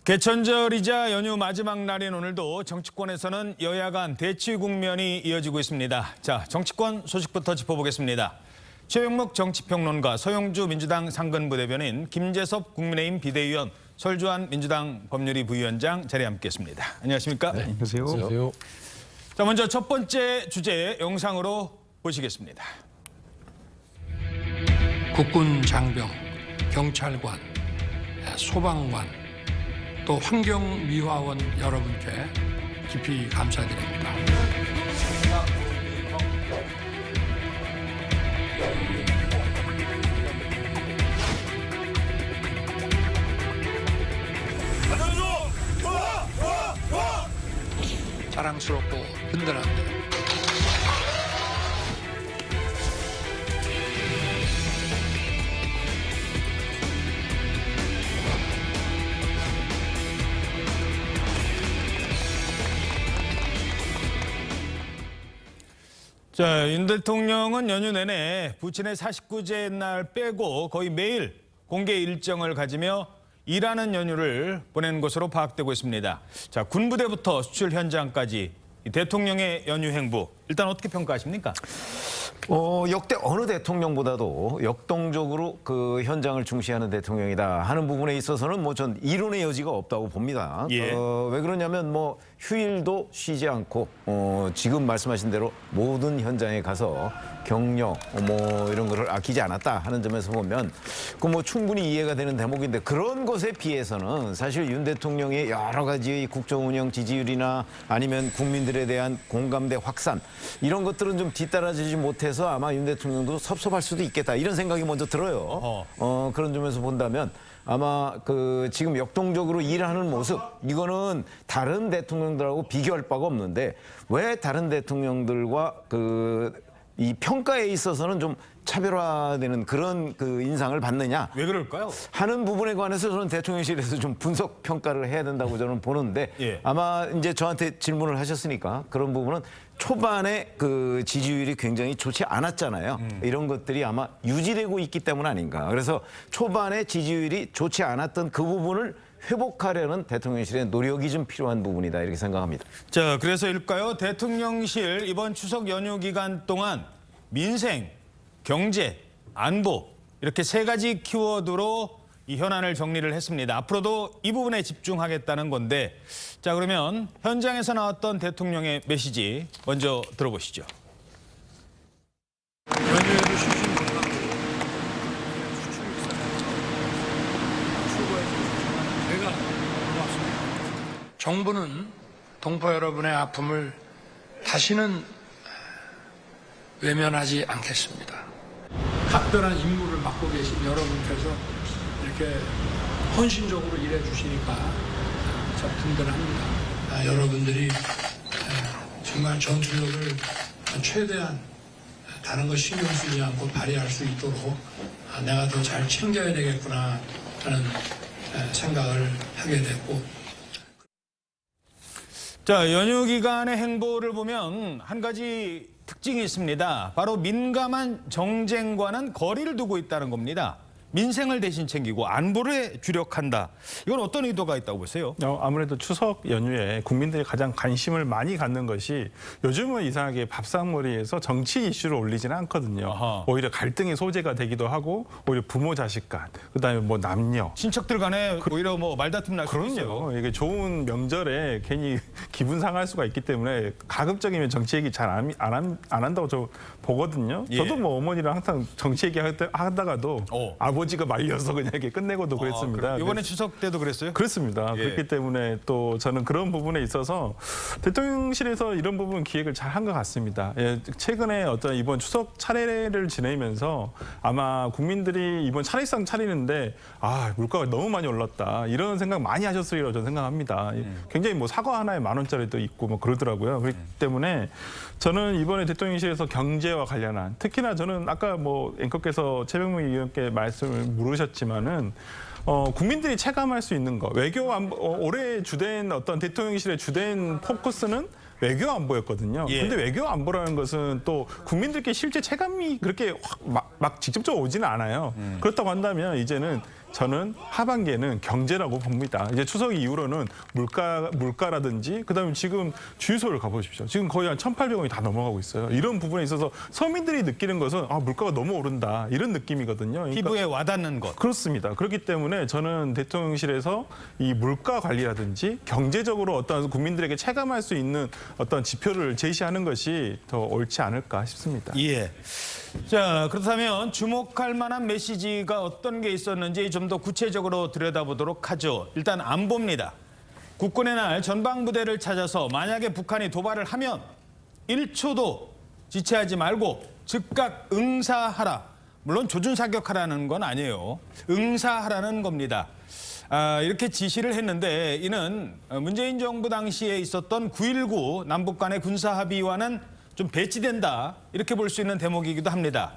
개천절이자 연휴 마지막 날인 오늘도 정치권에서는 여야 간 대치 국면이 이어지고 있습니다. 자, 정치권 소식부터 짚어보겠습니다. 최영목 정치평론가, 서영주 민주당 상근부대변인, 김재섭 국민의힘 비대위원, 설주환 민주당 법률위 부위원장 자리에 함께했습니다. 안녕하십니까? 네, 안녕하세요. 자, 먼저 첫 번째 주제 영상으로 보시겠습니다. 국군 장병, 경찰관, 소방관, 또 환경미화원 여러분께 깊이 감사드립니다. 자랑스럽고 든든합니다. 자, 윤 대통령은 연휴 내내 부친의 49제 날 빼고 거의 매일 공개 일정을 가지며 일하는 연휴를 보낸 것으로 파악되고 있습니다. 자, 군부대부터 수출 현장까지 이 대통령의 연휴 행보 일단 어떻게 평가하십니까? 역대 어느 대통령보다도 역동적으로 그 현장을 중시하는 대통령이다 하는 부분에 있어서는 뭐 전 이론의 여지가 없다고 봅니다. 예. 왜 그러냐면 뭐 휴일도 쉬지 않고 지금 말씀하신 대로 모든 현장에 가서 경력 뭐 이런 거를 아끼지 않았다 하는 점에서 보면 그 뭐 충분히 이해가 되는 대목인데, 그런 것에 비해서는 사실 윤 대통령의 여러 가지 국정 운영 지지율이나 아니면 국민들에 대한 공감대 확산 이런 것들은 좀 뒤따라지지 못해서 아마 윤 대통령도 섭섭할 수도 있겠다 이런 생각이 먼저 들어요. 그런 점에서 본다면 아마 그 지금 역동적으로 일하는 모습, 이거는 다른 대통령들하고 비교할 바가 없는데 왜 다른 대통령들과 이 평가에 있어서는 좀 차별화되는 그런 그 인상을 받느냐? 왜 그럴까요? 하는 부분에 관해서 저는 대통령실에서 좀 분석 평가를 해야 된다고 저는 보는데, 예. 아마 이제 저한테 질문을 하셨으니까 그런 부분은 초반에 그 지지율이 굉장히 좋지 않았잖아요. 이런 것들이 아마 유지되고 있기 때문 아닌가. 그래서 초반에 지지율이 좋지 않았던 그 부분을 회복하려는 대통령실의 노력이 좀 필요한 부분이다 이렇게 생각합니다. 자, 그래서일까요? 대통령실 이번 추석 연휴 기간 동안 민생, 경제, 안보 이렇게 세 가지 키워드로 이 현안을 정리를 했습니다. 앞으로도 이 부분에 집중하겠다는 건데, 자, 그러면 현장에서 나왔던 대통령의 메시지 먼저 들어보시죠. 연휴에도 쉬지 못하고 수출이 출고해서 제가 고맙습니다. 정부는 동포 여러분의 아픔을 다시는 외면하지 않겠습니다. 각별한 임무를 맡고 계신 여러분께서 이렇게 헌신적으로 일해 주시니까 참 든든합니다. 여러분들이 정말 전투력을 최대한 다른 거 신경 쓰지 않고 발휘할 수 있도록 내가 더 잘 챙겨야 되겠구나 하는 생각을 하게 됐고. 자, 연휴 기간의 행보를 보면 한 가지 특징이 있습니다. 바로 민감한 정쟁과는 거리를 두고 있다는 겁니다. 민생을 대신 챙기고 안보를 주력한다. 이건 어떤 의도가 있다고 보세요? 아무래도 추석 연휴에 국민들이 가장 관심을 많이 갖는 것이, 요즘은 이상하게 밥상머리에서 정치 이슈를 올리지는 않거든요. 아하. 오히려 갈등의 소재가 되기도 하고, 오히려 부모 자식 간, 그다음에 뭐 남녀. 친척들 간에 오히려 뭐 말다툼 날 수도 있어요. 그럼요. 이게 좋은 명절에 괜히 기분 상할 수가 있기 때문에 가급적이면 정치 얘기 잘 안 한다고 저 보거든요. 예. 저도 뭐 어머니랑 항상 정치 얘기 하다가도 아버지가 말려서 그냥 이렇게 끝내고도 그랬습니다. 이번에 추석 때도 그랬어요? 그렇습니다. 예. 그렇기 때문에 또 저는 그런 부분에 있어서 대통령실에서 이런 부분 기획을 잘 한 것 같습니다. 예, 최근에 어떤 이번 추석 차례를 지내면서 아마 국민들이 이번 차례상 차리는데 물가가 너무 많이 올랐다 이런 생각 많이 하셨으리라고 저는 생각합니다. 굉장히 뭐 사과 하나에 10,000원짜리도 있고 뭐 그러더라고요. 그렇기 때문에 저는 이번에 대통령실에서 경제와 관련한, 특히나 저는 아까 뭐 앵커께서 최병무 의원께 말씀을 물으셨지만은 국민들이 체감할 수 있는 거, 외교 안보, 올해 주된 어떤 대통령실의 주된 포커스는 외교 안보였거든요. 예. 근데 외교 안보라는 것은 또 국민들께 실제 체감이 그렇게 막 직접적으로 오지는 않아요. 그렇다고 한다면 이제는 저는 하반기에는 경제라고 봅니다. 이제 추석 이후로는 물가라든지 그다음에 지금 주유소를 가보십시오. 지금 거의 한 1,800원이 다 넘어가고 있어요. 이런 부분에 있어서 서민들이 느끼는 것은 물가가 너무 오른다 이런 느낌이거든요. 그러니까 피부에 와닿는 것. 그렇습니다. 그렇기 때문에 저는 대통령실에서 이 물가 관리라든지 경제적으로 어떤 국민들에게 체감할 수 있는 어떤 지표를 제시하는 것이 더 옳지 않을까 싶습니다. 예. 자, 그렇다면 주목할 만한 메시지가 어떤 게 있었는지 좀 더 구체적으로 들여다보도록 하죠. 일단 안보입니다. 국군의 날 전방부대를 찾아서 만약에 북한이 도발을 하면 1초도 지체하지 말고 즉각 응사하라. 물론 조준사격하라는 건 아니에요. 응사하라는 겁니다. 이렇게 지시를 했는데 이는 문재인 정부 당시에 있었던 9.19 남북 간의 군사합의와는 좀 배치된다. 이렇게 볼 수 있는 대목이기도 합니다.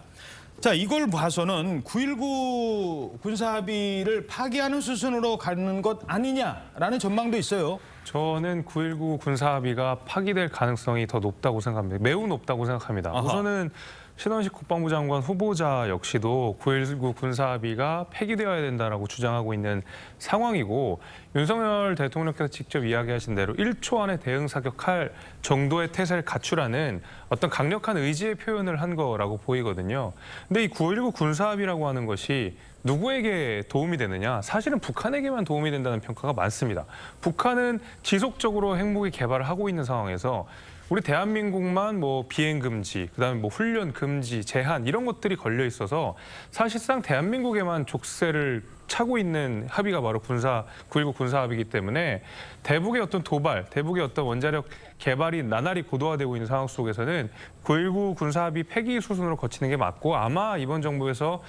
자, 이걸 봐서는 9.19 군사합의를 파기하는 수순으로 가는 것 아니냐라는 전망도 있어요. 저는 9.19 군사합의가 파기될 가능성이 더 높다고 생각합니다. 매우 높다고 생각합니다. 아하. 우선은 신원식 국방부 장관 후보자 역시도 9.19 군사합의가 폐기되어야 된다라고 주장하고 있는 상황이고 윤석열 대통령께서 직접 이야기하신 대로 1초 안에 대응 사격할 정도의 태세를 갖추라는 어떤 강력한 의지의 표현을 한 거라고 보이거든요. 근데 이 9.19 군사합의라고 하는 것이 누구에게 도움이 되느냐? 사실은 북한에게만 도움이 된다는 평가가 많습니다. 북한은 지속적으로 핵무기 개발을 하고 있는 상황에서 우리 대한민국만 뭐 비행 금지, 그다음에 뭐 훈련 금지, 제한 이런 것들이 걸려 있어서 사실상 대한민국에만 족쇄를 차고 있는 합의가 바로 9.19 군사합의이기 때문에 대북의 어떤 도발, 대북의 어떤 원자력 개발이 나날이 고도화되고 있는 상황 속에서는 9.19 군사합의 폐기 수순으로 거치는 게 맞고 아마 이번 정부에서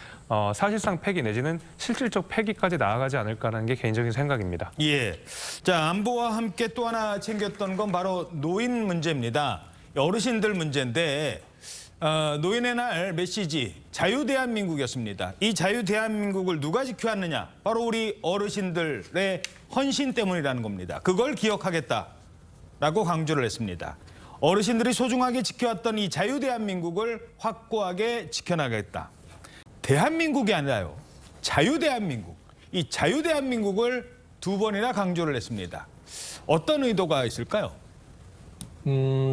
사실상 폐기 내지는 실질적 폐기까지 나아가지 않을까라는 게 개인적인 생각입니다. 예. 자, 안보와 함께 또 하나 챙겼던 건 바로 노인 문제입니다. 어르신들 문제인데 노인의 날 메시지 자유대한민국이었습니다. 이 자유대한민국을 누가 지켜왔느냐? 바로 우리 어르신들의 헌신 때문이라는 겁니다. 그걸 기억하겠다라고 강조를 했습니다. 어르신들이 소중하게 지켜왔던 이 자유대한민국을 확고하게 지켜나가겠다. 대한민국이 아니라요. 자유대한민국. 이 자유대한민국을 2번이나 강조를 했습니다. 어떤 의도가 있을까요?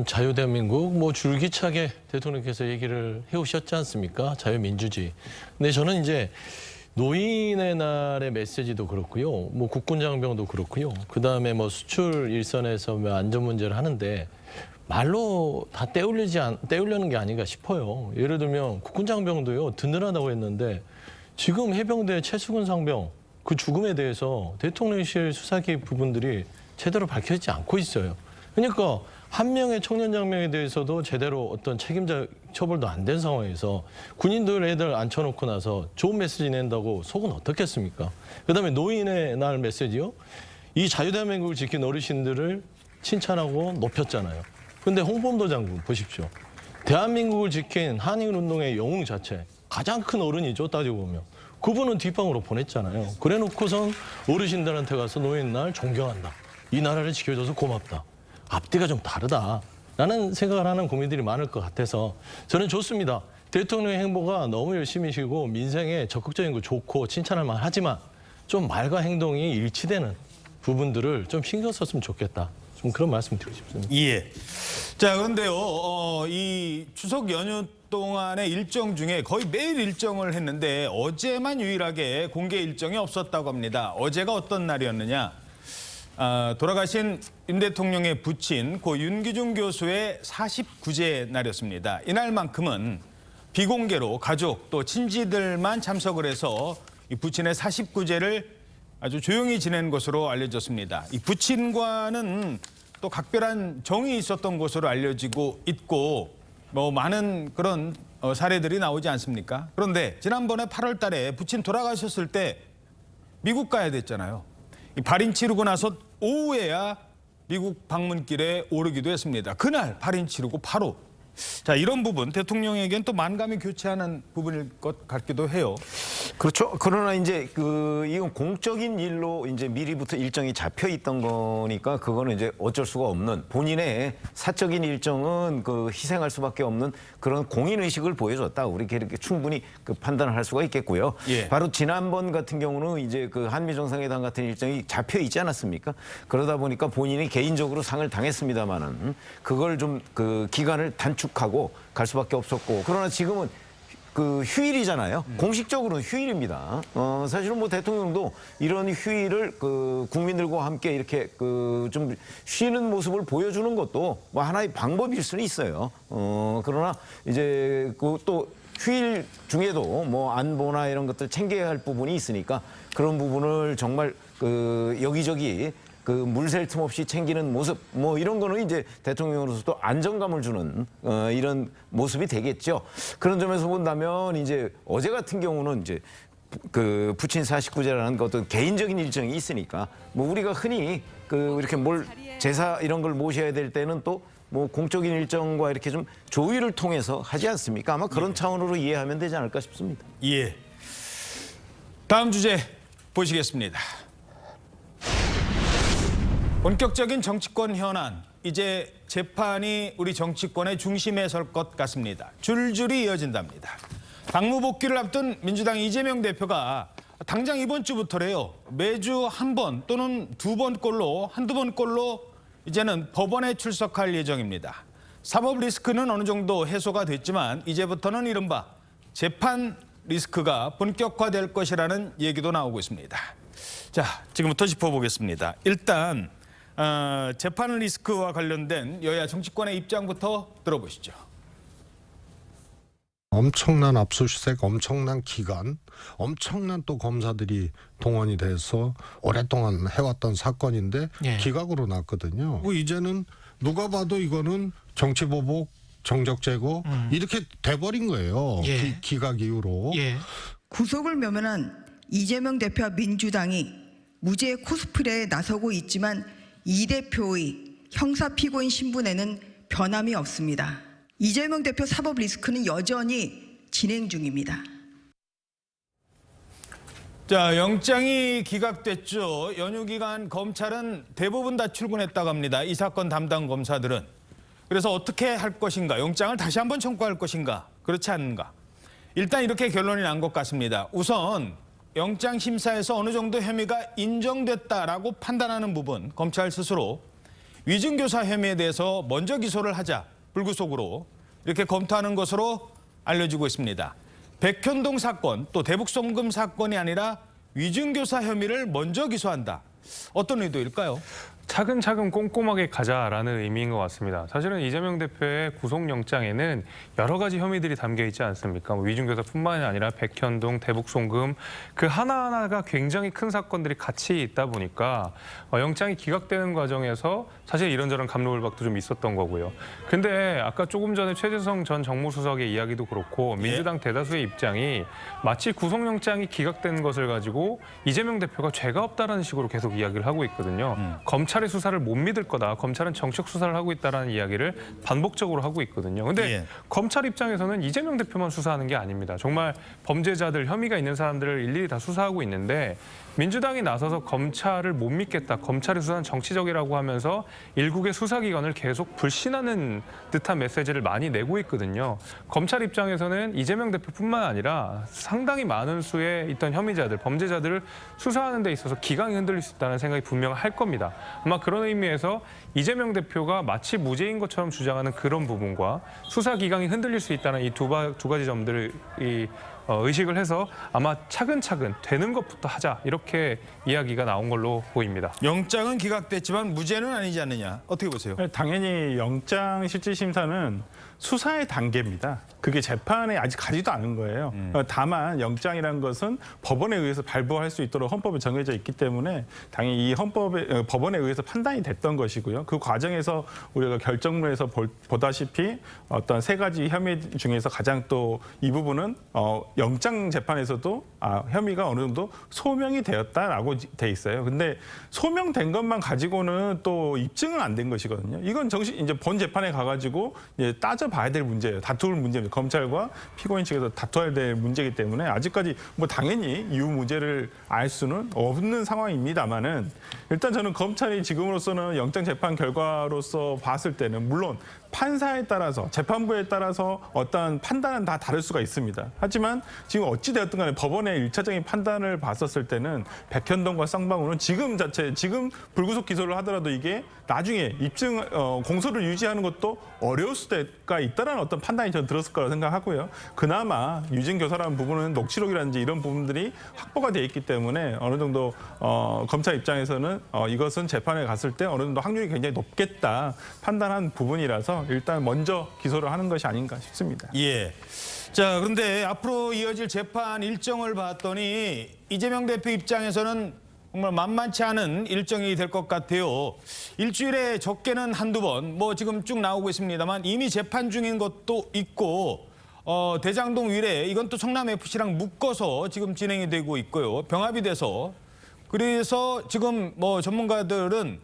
자유대한민국 뭐 줄기차게 대통령께서 얘기를 해오셨지 않습니까? 자유민주주의. 근데 저는 이제 노인의 날의 메시지도 그렇고요. 뭐 국군장병도 그렇고요. 그다음에 뭐 수출 일선에서 뭐 안전 문제를 하는데 말로 다 떼우려는 게 아닌가 싶어요. 예를 들면 국군장병도요. 든든하다고 했는데 지금 해병대 최수근 상병 그 죽음에 대해서 대통령실 수사기획 부분들이 제대로 밝혀지지 않고 있어요. 그러니까 한 명의 청년 장병에 대해서도 제대로 어떤 책임자 처벌도 안 된 상황에서 군인들 애들 앉혀놓고 나서 좋은 메시지 낸다고 속은 어떻겠습니까? 그다음에 노인의 날 메시지요. 이 자유대한민국을 지킨 어르신들을 칭찬하고 높였잖아요. 근데 홍범도 장군 보십시오. 대한민국을 지킨 한인운동의 영웅 자체 가장 큰 어른이죠. 따지고 보면. 그분은 뒷방으로 보냈잖아요. 그래놓고선 어르신들한테 가서 노인 날 존경한다. 이 나라를 지켜줘서 고맙다. 앞뒤가 좀 다르다라는 생각을 하는 국민들이 많을 것 같아서 저는 좋습니다. 대통령의 행보가 너무 열심히시고 민생에 적극적인 거 좋고 칭찬할 만하지만 좀 말과 행동이 일치되는 부분들을 좀 신경 썼으면 좋겠다. 좀 그런 말씀 드리고 싶습니다. 예. 자, 그런데요, 이 추석 연휴 동안의 일정 중에 거의 매일 일정을 했는데 어제만 유일하게 공개 일정이 없었다고 합니다. 어제가 어떤 날이었느냐? 돌아가신 윤 대통령의 부친 고 윤기중 교수의 49제 날이었습니다. 이날만큼은 비공개로 가족 또 친지들만 참석을 해서 이 부친의 49제를 아주 조용히 지낸 것으로 알려졌습니다. 이 부친과는 또 각별한 정이 있었던 것으로 알려지고 있고 뭐 많은 그런 사례들이 나오지 않습니까? 그런데 지난번에 8월 달에 부친 돌아가셨을 때 미국 가야 됐잖아요. 이 발인 치르고 나서 오후에야 미국 방문길에 오르기도 했습니다. 그날 발인 치르고 바로. 자, 이런 부분 대통령에겐 또 만감이 교차하는 부분일 것 같기도 해요. 그렇죠. 그러나 이제 이건 공적인 일로 이제 미리부터 일정이 잡혀 있던 거니까 그거는 이제 어쩔 수가 없는 본인의 사적인 일정은 희생할 수밖에 없는 그런 공인 의식을 보여줬다. 우리 이렇게 충분히 판단을 할 수가 있겠고요. 예. 바로 지난번 같은 경우는 이제 한미 정상회담 같은 일정이 잡혀 있지 않았습니까? 그러다 보니까 본인이 개인적으로 상을 당했습니다만은 그걸 좀 기간을 단축하고 갈 수밖에 없었고 그러나 지금은 휴일이잖아요. 공식적으로는 휴일입니다. 사실은 뭐 대통령도 이런 휴일을 국민들과 함께 이렇게 좀 쉬는 모습을 보여주는 것도 뭐 하나의 방법일 수는 있어요. 그러나 이제 또 휴일 중에도 뭐 안보나 이런 것들 챙겨야 할 부분이 있으니까 그런 부분을 정말 여기저기 물샐 틈 없이 챙기는 모습 뭐 이런 거는 이제 대통령으로서도 안정감을 주는 이런 모습이 되겠죠. 그런 점에서 본다면 이제 어제 같은 경우는 이제 부친 49제라는 어떤 개인적인 일정이 있으니까 뭐 우리가 흔히 이렇게 제사 이런 걸 모셔야 될 때는 또 뭐 공적인 일정과 이렇게 좀 조율을 통해서 하지 않습니까? 아마 그런 차원으로 이해하면 되지 않을까 싶습니다. 예. 다음 주제 보시겠습니다. 본격적인 정치권 현안, 이제 재판이 우리 정치권의 중심에 설 것 같습니다. 줄줄이 이어진답니다. 당무 복귀를 앞둔 민주당 이재명 대표가 당장 이번 주부터래요. 매주 한 번 또는 한두 번꼴로 이제는 법원에 출석할 예정입니다. 사법 리스크는 어느 정도 해소가 됐지만 이제부터는 이른바 재판 리스크가 본격화될 것이라는 얘기도 나오고 있습니다. 자, 지금부터 짚어보겠습니다. 일단 재판 리스크와 관련된 여야 정치권의 입장부터 들어보시죠. 엄청난 압수수색, 엄청난 기간, 엄청난 또 검사들이 동원이 돼서 오랫동안 해왔던 사건인데 예. 기각으로 났거든요. 이제는 누가 봐도 이거는 정치보복, 정적제거 이렇게 돼버린 거예요. 예. 기각 이후로. 예. 구속을 면면한 이재명 대표와 민주당이 무죄 코스프레에 나서고 있지만 이 대표의 형사 피고인 신분에는 변함이 없습니다. 이재명 대표 사법 리스크는 여전히 진행 중입니다. 자, 영장이 기각됐죠. 연휴 기간 검찰은 대부분 다 출근했다고 합니다. 이 사건 담당 검사들은. 그래서 어떻게 할 것인가? 영장을 다시 한번 청구할 것인가? 그렇지 않은가? 일단 이렇게 결론이 난 것 같습니다. 우선 영장 심사에서 어느 정도 혐의가 인정됐다라고 판단하는 부분, 검찰 스스로 위증교사 혐의에 대해서 먼저 기소를 하자, 불구속으로 이렇게 검토하는 것으로 알려지고 있습니다. 백현동 사건, 또 대북송금 사건이 아니라 위증교사 혐의를 먼저 기소한다. 어떤 의도일까요? 차근차근 꼼꼼하게 가자라는 의미인 것 같습니다. 사실은 이재명 대표의 구속영장에는 여러 가지 혐의들이 담겨 있지 않습니까? 위중교사뿐만이 아니라 백현동, 대북송금 그 하나하나가 굉장히 큰 사건들이 같이 있다 보니까 영장이 기각되는 과정에서 사실 이런저런 갑론을박도 좀 있었던 거고요. 근데 아까 조금 전에 최재성 전 정무수석의 이야기도 그렇고 민주당 대다수의 입장이 마치 구속영장이 기각된 것을 가지고 이재명 대표가 죄가 없다라는 식으로 계속 이야기를 하고 있거든요. 검찰의 수사를 못 믿을 거다. 검찰은 정책 수사를 하고 있다라는 이야기를 반복적으로 하고 있거든요. 근데 검찰 입장에서는 이재명 대표만 수사하는 게 아닙니다. 정말 범죄자들, 혐의가 있는 사람들을 일일이 다 수사하고 있는데 민주당이 나서서 검찰을 못 믿겠다. 검찰의 수사는 정치적이라고 하면서 일국의 수사기관을 계속 불신하는 듯한 메시지를 많이 내고 있거든요. 검찰 입장에서는 이재명 대표뿐만 아니라 상당히 많은 수의 있던 혐의자들, 범죄자들을 수사하는 데 있어서 기강이 흔들릴 수 있다는 생각이 분명할 겁니다. 아마 그런 의미에서 이재명 대표가 마치 무죄인 것처럼 주장하는 그런 부분과 수사기강이 흔들릴 수 있다는 이 두 가지 점들을 의식을 해서 아마 차근차근 되는 것부터 하자 이렇게 이야기가 나온 걸로 보입니다. 영장은 기각됐지만 무죄는 아니지 않느냐. 어떻게 보세요? 당연히 영장 실질심사는 수사의 단계입니다. 그게 재판에 아직 가지도 않은 거예요. 다만 영장이라는 것은 법원에 의해서 발부할 수 있도록 헌법에 정해져 있기 때문에 당연히 이 법원에 의해서 판단이 됐던 것이고요. 그 과정에서 우리가 결정문에서 보다시피 어떤 세 가지 혐의 중에서 가장 또 이 부분은 영장 재판에서도 혐의가 어느 정도 소명이 되었다라고 돼 있어요. 근데 소명된 것만 가지고는 또 입증은 안 된 것이거든요. 이건 이제 본 재판에 가가지고 이제 따져 따져봐야 될 문제예요. 다툴 문제입니다. 검찰과 피고인 측에서 다퉈야 될 문제이기 때문에 아직까지 뭐 당연히 이유 무죄를 알 수는 없는 상황입니다만은 일단 저는 검찰이 지금으로서는 영장 재판 결과로서 봤을 때는 물론 판사에 따라서 재판부에 따라서 어떤 판단은 다 다를 수가 있습니다. 하지만 지금 어찌 되었든 간에 법원의 일차적인 판단을 봤었을 때는 백현동과 쌍방울은 지금 불구속 기소를 하더라도 이게 나중에 입증 공소를 유지하는 것도 어려울 수가 있다라는 어떤 판단이 저는 들었을 거라고 생각하고요. 그나마 유진 교사라는 부분은 녹취록이라든지 이런 부분들이 확보가 돼 있기 때문에 어느 정도 검찰 입장에서는 이것은 재판에 갔을 때 어느 정도 확률이 굉장히 높겠다 판단한 부분이라서 일단 먼저 기소를 하는 것이 아닌가 싶습니다. 예. 자, 그런데 앞으로 이어질 재판 일정을 봤더니 이재명 대표 입장에서는 정말 만만치 않은 일정이 될 것 같아요. 일주일에 적게는 한두 번, 뭐 지금 쭉 나오고 있습니다만 이미 재판 중인 것도 있고 대장동 위례 이건 또 성남FC랑 묶어서 지금 진행이 되고 있고요. 병합이 돼서. 그래서 지금 뭐 전문가들은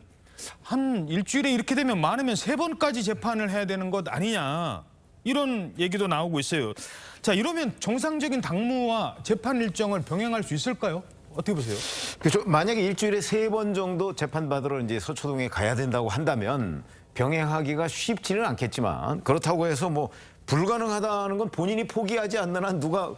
한 일주일에 이렇게 되면 많으면 3번까지 재판을 해야 되는 것 아니냐. 이런 얘기도 나오고 있어요. 자, 이러면 정상적인 당무와 재판 일정을 병행할 수 있을까요? 어떻게 보세요? 그렇죠. 만약에 일주일에 3번 정도 재판받으러 이제 서초동에 가야 된다고 한다면 병행하기가 쉽지는 않겠지만 그렇다고 해서 뭐 불가능하다는 건 본인이 포기하지 않는 한 누가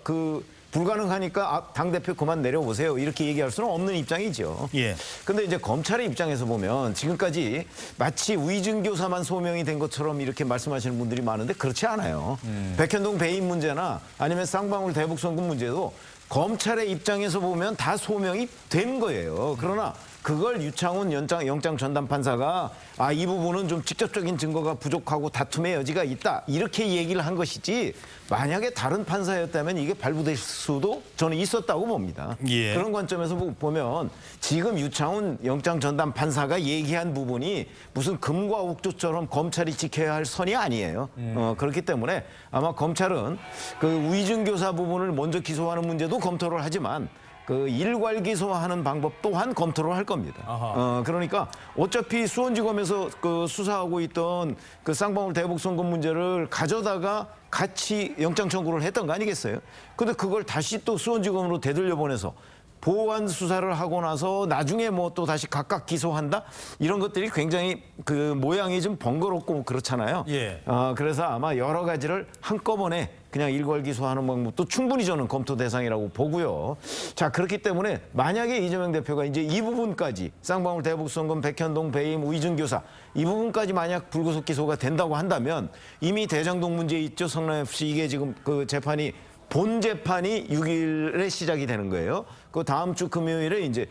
불가능하니까 당대표 그만 내려오세요. 이렇게 얘기할 수는 없는 입장이죠. 예. 근데 이제 검찰의 입장에서 보면 지금까지 마치 위증교사만 소명이 된 것처럼 이렇게 말씀하시는 분들이 많은데 그렇지 않아요. 백현동 배임 문제나 아니면 쌍방울 대북송금 문제도 검찰의 입장에서 보면 다 소명이 된 거예요. 그러나 그걸 유창훈 영장 전담 판사가 이 부분은 좀 직접적인 증거가 부족하고 다툼의 여지가 있다. 이렇게 얘기를 한 것이지 만약에 다른 판사였다면 이게 발부될 수도 저는 있었다고 봅니다. 예. 그런 관점에서 보면 지금 유창훈 영장 전담 판사가 얘기한 부분이 무슨 금과 옥조처럼 검찰이 지켜야 할 선이 아니에요. 그렇기 때문에 아마 검찰은 그 위증교사 부분을 먼저 기소하는 문제도 검토를 하지만 그 일괄 기소하는 방법 또한 검토를 할 겁니다. 그러니까 어차피 수원지검에서 그 수사하고 있던 그 쌍방울 대북송금 문제를 가져다가 같이 영장 청구를 했던 거 아니겠어요? 근데 그걸 다시 또 수원지검으로 되돌려 보내서 보완 수사를 하고 나서 나중에 뭐 또 다시 각각 기소한다? 이런 것들이 굉장히 그 모양이 좀 번거롭고 그렇잖아요. 예. 그래서 아마 여러 가지를 한꺼번에 그냥 일괄 기소하는 방법도 충분히 저는 검토 대상이라고 보고요. 자, 그렇기 때문에 만약에 이재명 대표가 이제 이 부분까지 쌍방울 대북송금 백현동 배임 위증교사 이 부분까지 만약 불구속 기소가 된다고 한다면 이미 대장동 문제 있죠. 성남FC 이게 지금 그 재판이 본 재판이 6일에 시작이 되는 거예요. 그 다음 주 금요일에 이제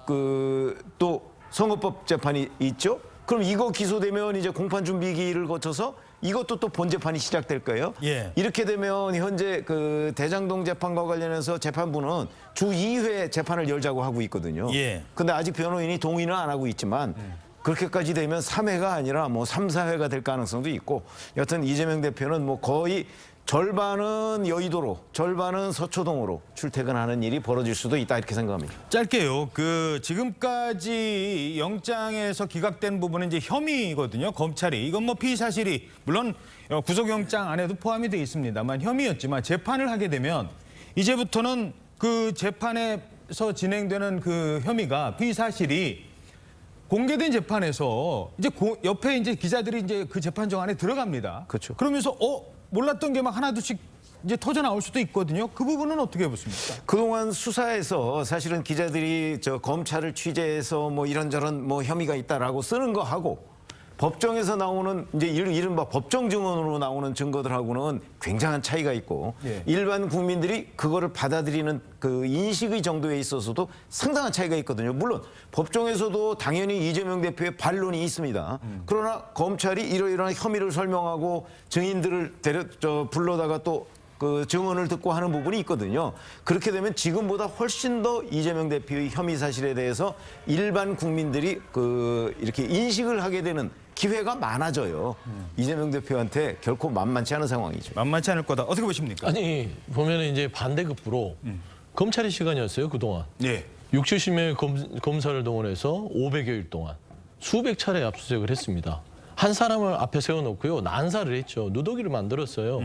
그 또 선거법 재판이 있죠. 그럼 이거 기소되면 이제 공판 준비기를 거쳐서 이것도 또 본 재판이 시작될 거예요. 예. 이렇게 되면 현재 그 대장동 재판과 관련해서 재판부는 주 2회 재판을 열자고 하고 있거든요. 예. 근데 아직 변호인이 동의는 안 하고 있지만 그렇게까지 되면 3회가 아니라 뭐 3, 4회가 될 가능성도 있고 여튼 이재명 대표는 뭐 거의 절반은 여의도로 절반은 서초동으로 출퇴근하는 일이 벌어질 수도 있다 이렇게 생각합니다. 짧게요. 그 지금까지 영장에서 기각된 부분은 이제 혐의거든요. 검찰이 이건 뭐 피의 사실이 물론 구속영장 안에도 포함이 돼 있습니다만 혐의였지만 재판을 하게 되면 이제부터는 그 재판에서 진행되는 그 혐의가 피의 사실이 공개된 재판에서 이제 옆에 이제 기자들이 이제 그 재판정 안에 들어갑니다. 그렇죠. 그러면서 몰랐던 게 막 하나둘씩 이제 터져 나올 수도 있거든요. 그 부분은 어떻게 보십니까? 그동안 수사에서 사실은 기자들이 저 검찰을 취재해서 뭐 이런저런 뭐 혐의가 있다라고 쓰는 거 하고 법정에서 나오는 이제 이른바 법정 증언으로 나오는 증거들하고는 굉장한 차이가 있고 예. 일반 국민들이 그거를 받아들이는 그 인식의 정도에 있어서도 상당한 차이가 있거든요. 물론 법정에서도 당연히 이재명 대표의 반론이 있습니다. 그러나 검찰이 이러이러한 혐의를 설명하고 증인들을 불러다가 또 그 증언을 듣고 하는 부분이 있거든요. 그렇게 되면 지금보다 훨씬 더 이재명 대표의 혐의 사실에 대해서 일반 국민들이 그 이렇게 인식을 하게 되는 기회가 많아져요. 이재명 대표한테 결코 만만치 않은 상황이죠. 만만치 않을 거다. 어떻게 보십니까? 아니 보면은 이제 반대급부로 검찰의 시간이었어요 그동안. 예. 60, 70명의 검사를 동원해서 500여일 동안 수백 차례 압수수색을 했습니다. 한 사람을 앞에 세워놓고요. 난사를 했죠. 누더기를 만들었어요.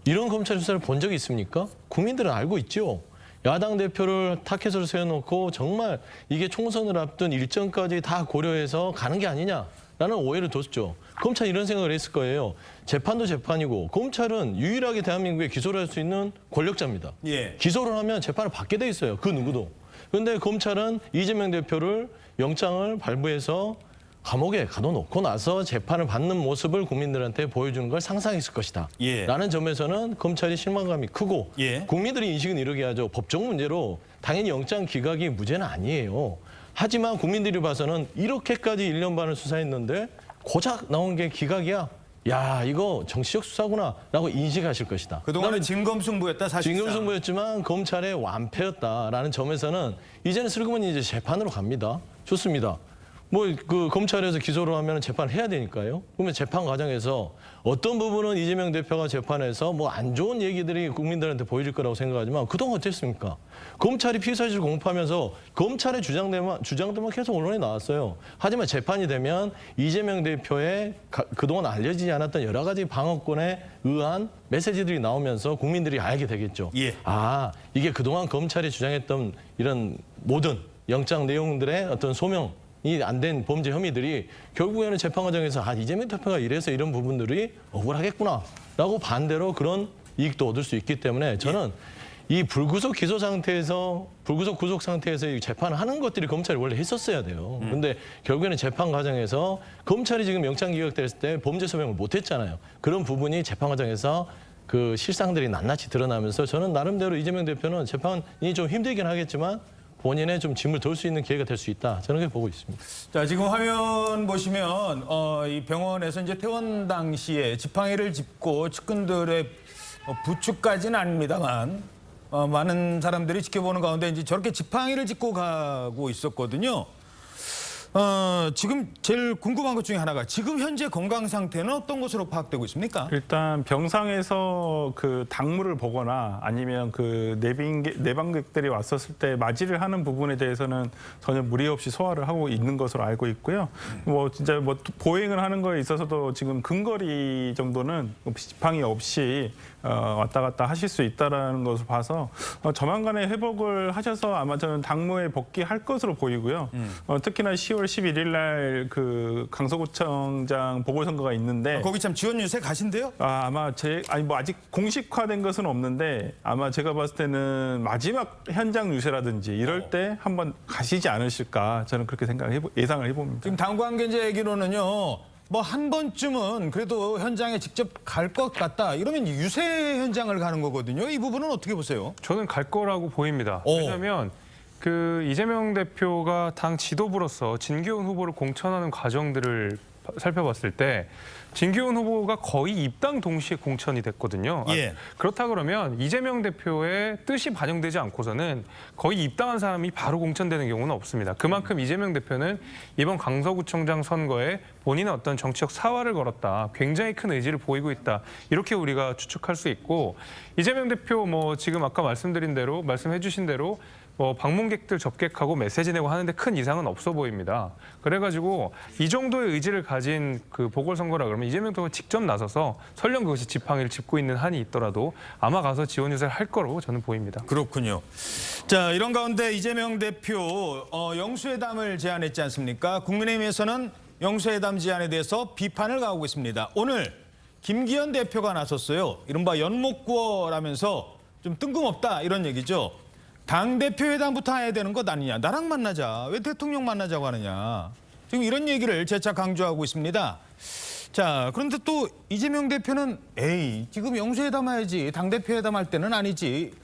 이런 검찰 수사를 본 적이 있습니까? 국민들은 알고 있죠. 야당 대표를 타켓으로 세워놓고 정말 이게 총선을 앞둔 일정까지 다 고려해서 가는 게 아니냐라는 오해를 뒀죠. 검찰이 이런 생각을 했을 거예요. 재판도 재판이고 검찰은 유일하게 대한민국에 기소를 할 수 있는 권력자입니다. 예. 기소를 하면 재판을 받게 돼 있어요. 그 누구도. 그런데 검찰은 이재명 대표를 영장을 발부해서 감옥에 가둬놓고 나서 재판을 받는 모습을 국민들한테 보여주는 걸 상상했을 것이다. 예. 라는 점에서는 검찰이 실망감이 크고 예. 국민들이 인식은 이렇게 하죠. 법적 문제로 당연히 영장 기각이 무죄는 아니에요. 하지만 국민들이 봐서는 이렇게까지 1년 반을 수사했는데 고작 나온 게 기각이야. 야, 이거 정치적 수사구나라고 인식하실 것이다. 그동안은 진검승부였다 사실상. 진검승부였지만 검찰의 완패였다라는 점에서는 이제는 슬그머니 이제 재판으로 갑니다. 좋습니다. 뭐 그 검찰에서 기소를 하면 재판을 해야 되니까요. 그러면 재판 과정에서 어떤 부분은 이재명 대표가 재판에서 뭐 안 좋은 얘기들이 국민들한테 보여질 거라고 생각하지만 그동안 어땠습니까? 검찰이 피의사실 공표하면서 검찰의 주장들만 계속 언론에 나왔어요. 하지만 재판이 되면 이재명 대표의 그동안 알려지지 않았던 여러 가지 방어권에 의한 메시지들이 나오면서 국민들이 알게 되겠죠. 예. 아, 이게 그동안 검찰이 주장했던 이런 모든 영장 내용들의 어떤 소명 이 안 된 범죄 혐의들이 결국에는 재판 과정에서 이재명 대표가 이래서 이런 부분들이 억울하겠구나라고 반대로 그런 이익도 얻을 수 있기 때문에 저는 이 불구속 기소 상태에서 불구속 구속 상태에서 이 재판을 하는 것들이 검찰이 원래 했었어야 돼요. 그런데 결국에는 재판 과정에서 검찰이 지금 영장 기각됐을 때 범죄 소명을 못 했잖아요. 그런 부분이 재판 과정에서 그 실상들이 낱낱이 드러나면서 저는 나름대로 이재명 대표는 재판이 좀 힘들긴 하겠지만 본인의 좀 짐을 덜 수 있는 기회가 될 수 있다. 저는 그렇게 보고 있습니다. 자, 지금 화면 보시면 이 병원에서 이제 퇴원 당시에 지팡이를 짚고 측근들의 부축까지는 아닙니다만 많은 사람들이 지켜보는 가운데 이제 저렇게 지팡이를 짚고 가고 있었거든요. 지금 제일 궁금한 것 중에 하나가 지금 현재 건강 상태는 어떤 것으로 파악되고 있습니까? 일단 병상에서 그 당무를 보거나 아니면 그 내방객들이 왔었을 때 맞이를 하는 부분에 대해서는 전혀 무리 없이 소화를 하고 있는 것으로 알고 있고요. 뭐 진짜 뭐 보행을 하는 거에 있어서도 지금 근거리 정도는 지팡이 없이 왔다 갔다 하실 수 있다라는 것을 봐서 조만간에 회복을 하셔서 아마 저는 당무에 복귀할 것으로 보이고요. 특히나 10월 11일 날 그 강서구청장 보궐선거가 있는데 거기 참 지원 유세 가신대요? 아마 뭐 아직 공식화된 것은 없는데 아마 제가 봤을 때는 마지막 현장 유세라든지 이럴 때 한번 가시지 않으실까 저는 그렇게 예상을 해봅니다. 지금 당 관계자 얘기로는요. 뭐 한 번쯤은 그래도 현장에 직접 갈 것 같다. 이러면 유세 현장을 가는 거거든요. 이 부분은 어떻게 보세요? 저는 갈 거라고 보입니다. 왜냐하면 그 이재명 대표가 당 지도부로서 진기훈 후보를 공천하는 과정들을 살펴봤을 때 진기훈 후보가 거의 입당 동시에 공천이 됐거든요. 예. 그렇다 그러면 이재명 대표의 뜻이 반영되지 않고서는 거의 입당한 사람이 바로 공천되는 경우는 없습니다. 그만큼 이재명 대표는 이번 강서구청장 선거에 본인의 어떤 정치적 사활을 걸었다. 굉장히 큰 의지를 보이고 있다. 이렇게 우리가 추측할 수 있고 이재명 대표 뭐 지금 아까 말씀해 주신 대로 방문객들 접객하고 메시지 내고 하는데 큰 이상은 없어 보입니다. 그래가지고 이 정도의 의지를 가진 그 보궐선거라 그러면 이재명 대표가 직접 나서서 설령 그것이 지팡이를 짚고 있는 한이 있더라도 아마 가서 지원 유세를 할 거라고 저는 보입니다. 그렇군요. 자, 이런 가운데 이재명 대표 영수회담을 제안했지 않습니까? 국민의힘에서는 영수회담 제안에 대해서 비판을 가하고 있습니다. 오늘 김기현 대표가 나섰어요. 이른바 연목구어라면서 좀 뜬금없다 이런 얘기죠. 당대표 회담부터 해야 되는 것 아니냐. 나랑 만나자. 왜 대통령 만나자고 하느냐. 지금 이런 얘기를 재차 강조하고 있습니다. 자, 그런데 또 이재명 대표는 지금 영수회담 해야지. 당대표 회담할 때는 아니지.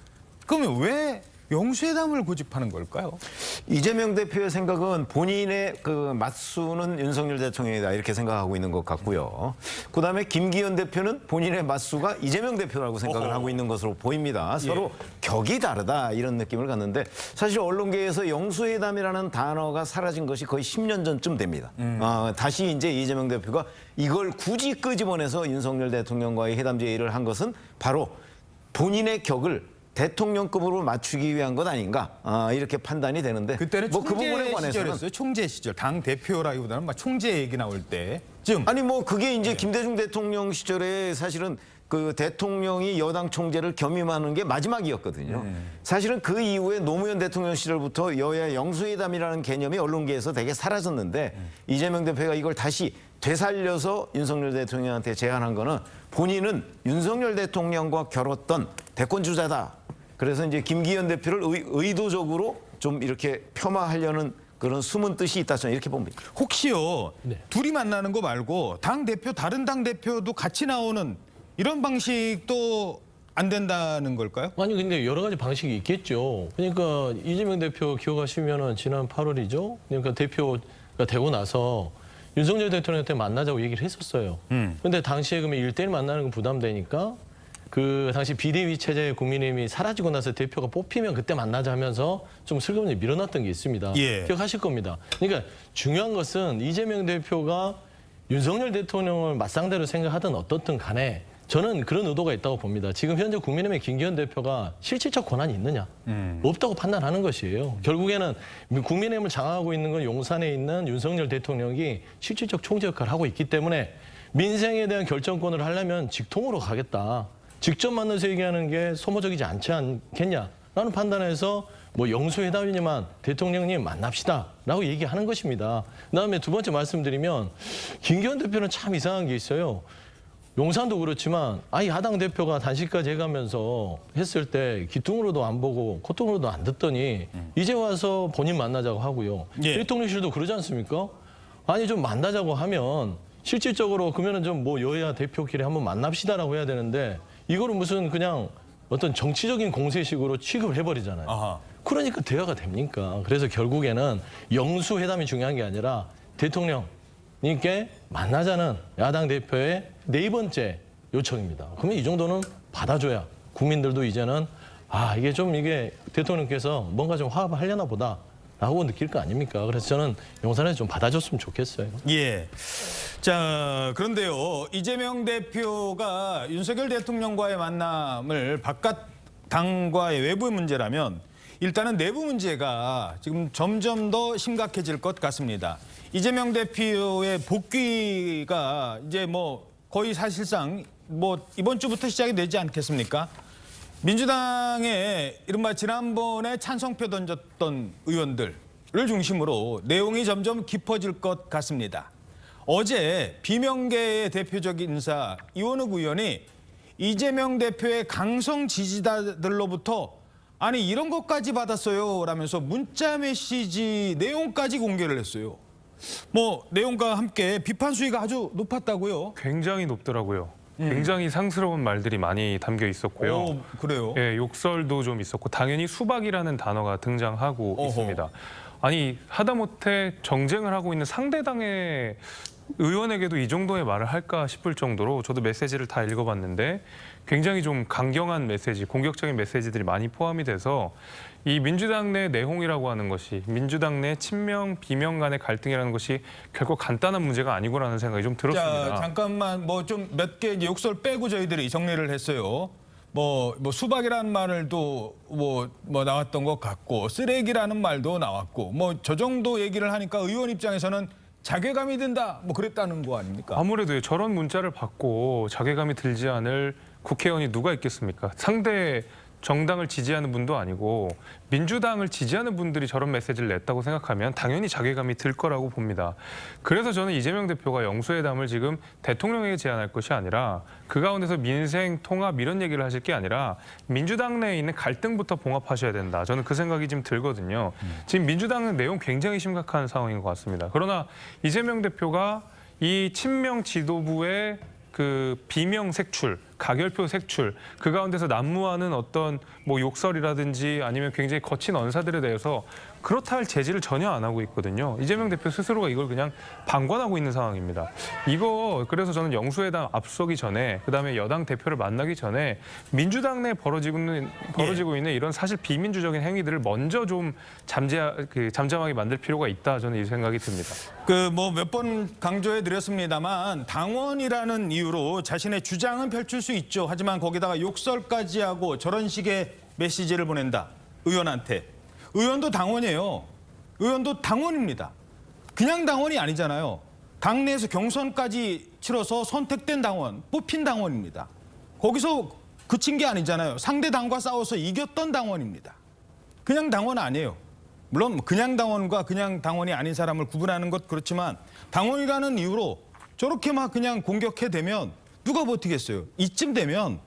그러면 왜 영수회담을 고집하는 걸까요? 이재명 대표의 생각은 본인의 그 맞수는 윤석열 대통령이다 이렇게 생각하고 있는 것 같고요. 그다음에 김기현 대표는 본인의 맞수가 이재명 대표라고 생각을 하고 있는 것으로 보입니다. 서로 격이 다르다 이런 느낌을 갖는데 사실 언론계에서 영수회담이라는 단어가 사라진 것이 거의 10년 전쯤 됩니다. 다시 이제 이재명 대표가 이걸 굳이 끄집어내서 윤석열 대통령과의 회담 제의를 한 것은 바로 본인의 격을 대통령급으로 맞추기 위한 것 아닌가 이렇게 판단이 되는데 그때는 뭐 그 총재 부분에 관해서는 시절이었어요. 총재 시절. 당 대표라기보다는 막 총재 얘기 나올 때쯤. 아니 뭐 그게 이제 김대중 대통령 시절에 사실은 그 대통령이 여당 총재를 겸임하는 게 마지막이었거든요. 사실은 그 이후에 노무현 대통령 시절부터 여야 영수회담이라는 개념이 언론계에서 되게 사라졌는데 이재명 대표가 이걸 다시 되살려서 윤석열 대통령한테 제안한 거는 본인은 윤석열 대통령과 겨뤘던 대권주자다. 그래서 이제 김기현 대표를 의도적으로 좀 이렇게 폄하하려는 그런 숨은 뜻이 있다 저는 이렇게 봅니다. 혹시요 네. 둘이 만나는 거 말고 당 대표 다른 당 대표도 같이 나오는 이런 방식도 안 된다는 걸까요? 아니 근데 여러 가지 방식이 있겠죠. 그러니까 이재명 대표 기억하시면은 지난 8월이죠. 그러니까 대표가 되고 나서 윤석열 대통령한테 만나자고 얘기를 했었어요. 근데 당시에 그러면 1대1 만나는 건 부담되니까 그 당시 비대위 체제의 국민의힘이 사라지고 나서 대표가 뽑히면 그때 만나자 하면서 좀 슬그머니 밀어놨던 게 있습니다. 예. 기억하실 겁니다. 그러니까 중요한 것은 이재명 대표가 윤석열 대통령을 맞상대로 생각하든 어떻든 간에 저는 그런 의도가 있다고 봅니다. 지금 현재 국민의힘의 김기현 대표가 실질적 권한이 있느냐? 없다고 판단하는 것이에요. 결국에는 국민의힘을 장악하고 있는 건 용산에 있는 윤석열 대통령이 실질적 총재 역할을 하고 있기 때문에 민생에 대한 결정권을 하려면 직통으로 가겠다. 직접 만나서 얘기하는 게 소모적이지 않지 않겠냐라는 판단에서 뭐 영수회담이지만 대통령님 만납시다라고 얘기하는 것입니다. 그다음에 두 번째 말씀드리면 김기현 대표는 참 이상한 게 있어요. 용산도 그렇지만 야당 대표가 단식까지 해가면서 했을 때 귀뚱으로도 안 보고 콧등으로도 안 듣더니 이제 와서 본인 만나자고 하고요. 예. 대통령실도 그러지 않습니까? 아니 좀 만나자고 하면 실질적으로 그러면은 좀 뭐 여야 대표끼리 한번 만납시다라고 해야 되는데 이거를 무슨 그냥 어떤 정치적인 공세식으로 취급을 해버리잖아요. 아하. 그러니까 대화가 됩니까? 그래서 결국에는 영수회담이 중요한 게 아니라 대통령님께 만나자는 야당 대표의 네 번째 요청입니다. 그러면 이 정도는 받아줘야 국민들도 이제는 이게 대통령께서 뭔가 좀 화합을 하려나 보다 라고 느낄 거 아닙니까? 그래서 저는 용산에서 좀 받아줬으면 좋겠어요. 예. 자, 그런데요. 이재명 대표가 윤석열 대통령과의 만남을 바깥 당과의 외부 문제라면 일단은 내부 문제가 지금 점점 더 심각해질 것 같습니다. 이재명 대표의 복귀가 이제 뭐 거의 사실상 뭐 이번 주부터 시작이 되지 않겠습니까? 민주당의 이른바 지난번에 찬성표 던졌던 의원들을 중심으로 내용이 점점 깊어질 것 같습니다. 어제 비명계의 대표적인 인사 이원욱 의원이 이재명 대표의 강성 지지자들로부터 아니 이런 것까지 받았어요 라면서 문자 메시지 내용까지 공개를 했어요. 뭐 내용과 함께 비판 수위가 아주 높았다고요? 굉장히 높더라고요. 굉장히 상스러운 말들이 많이 담겨 있었고요. 그래요? 예, 욕설도 좀 있었고 당연히 수박이라는 단어가 등장하고 어허. 있습니다. 아니 하다못해 정쟁을 하고 있는 상대당의 의원에게도 이 정도의 말을 할까 싶을 정도로 저도 메시지를 다 읽어봤는데 굉장히 좀 강경한 메시지, 공격적인 메시지들이 많이 포함이 돼서 이 민주당 내 내홍이라고 하는 것이 민주당 내 친명, 비명 간의 갈등이라는 것이 결코 간단한 문제가 아니구나라는 생각이 좀 들었습니다. 자, 잠깐만 뭐 좀 몇 개 욕설 빼고 저희들이 정리를 했어요. 뭐 수박이라는 말도 뭐 나왔던 것 같고 쓰레기라는 말도 나왔고 뭐 저 정도 얘기를 하니까 의원 입장에서는 자괴감이 든다 뭐 그랬다는 거 아닙니까? 아무래도 저런 문자를 받고 자괴감이 들지 않을 국회의원이 누가 있겠습니까? 상대 정당을 지지하는 분도 아니고 민주당을 지지하는 분들이 저런 메시지를 냈다고 생각하면 당연히 자괴감이 들 거라고 봅니다. 그래서 저는 이재명 대표가 영수회담을 지금 대통령에게 제안할 것이 아니라 그 가운데서 민생, 통합 이런 얘기를 하실 게 아니라 민주당 내에 있는 갈등부터 봉합하셔야 된다. 저는 그 생각이 지금 들거든요. 지금 민주당은 내용 굉장히 심각한 상황인 것 같습니다. 그러나 이재명 대표가 이 친명 지도부의 그 비명 색출, 가결표 색출, 그 가운데서 난무하는 어떤 뭐 욕설이라든지 아니면 굉장히 거친 언사들에 대해서 그렇다 할 제지를 전혀 안 하고 있거든요. 이재명 대표 스스로가 이걸 그냥 방관하고 있는 상황입니다. 그래서 저는 영수회담 앞서기 전에 그다음에 여당 대표를 만나기 전에 민주당 내에 벌어지고 있는 이런 사실 비민주적인 행위들을 먼저 좀 잠잠하게 만들 필요가 있다. 저는 이 생각이 듭니다. 그 뭐 몇 번 강조해 드렸습니다만 당원이라는 이유로 자신의 주장은 펼칠 수 있죠. 하지만 거기다가 욕설까지 하고 저런 식의 메시지를 보낸다. 의원한테. 의원도 당원이에요. 의원도 당원입니다. 그냥 당원이 아니잖아요. 당내에서 경선까지 치러서 선택된 당원, 뽑힌 당원입니다. 거기서 그친 게 아니잖아요. 상대 당과 싸워서 이겼던 당원입니다. 그냥 당원 아니에요. 물론 그냥 당원과 그냥 당원이 아닌 사람을 구분하는 것 그렇지만 당원이라는 이유로 저렇게 막 그냥 공격해대면 누가 버티겠어요. 이쯤 되면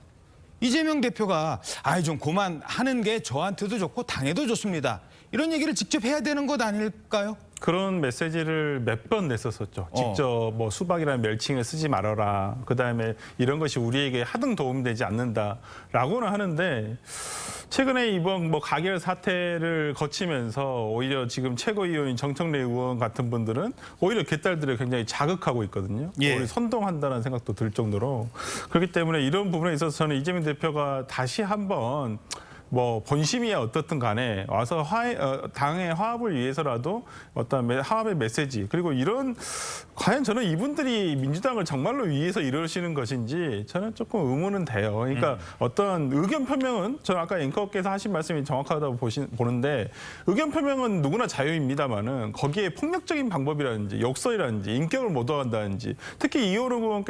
이재명 대표가 좀 그만하는 게 저한테도 좋고 당에도 좋습니다. 이런 얘기를 직접 해야 되는 것 아닐까요? 그런 메시지를 몇 번 냈었었죠. 직접 뭐 수박이라는 멸칭을 쓰지 말아라. 그다음에 이런 것이 우리에게 하등 도움되지 않는다라고는 하는데 최근에 이번 뭐 가결 사태를 거치면서 오히려 지금 최고위원인 정청래 의원 같은 분들은 오히려 개딸들을 굉장히 자극하고 있거든요. 예. 오히려 선동한다는 생각도 들 정도로 그렇기 때문에 이런 부분에 있어서 저는 이재명 대표가 다시 한번 뭐 본심이야 어떻든 간에 와서 당의 화합을 위해서라도 어떤 화합의 메시지 그리고 이런 과연 저는 이분들이 민주당을 정말로 위해서 이러시는 것인지 저는 조금 의문은 돼요. 그러니까 어떤 의견 표명은 저는 아까 앵커께서 하신 말씀이 정확하다고 보는데 의견 표명은 누구나 자유입니다만은 거기에 폭력적인 방법이라든지 욕설이라든지 인격을 모독한다든지 특히 이호령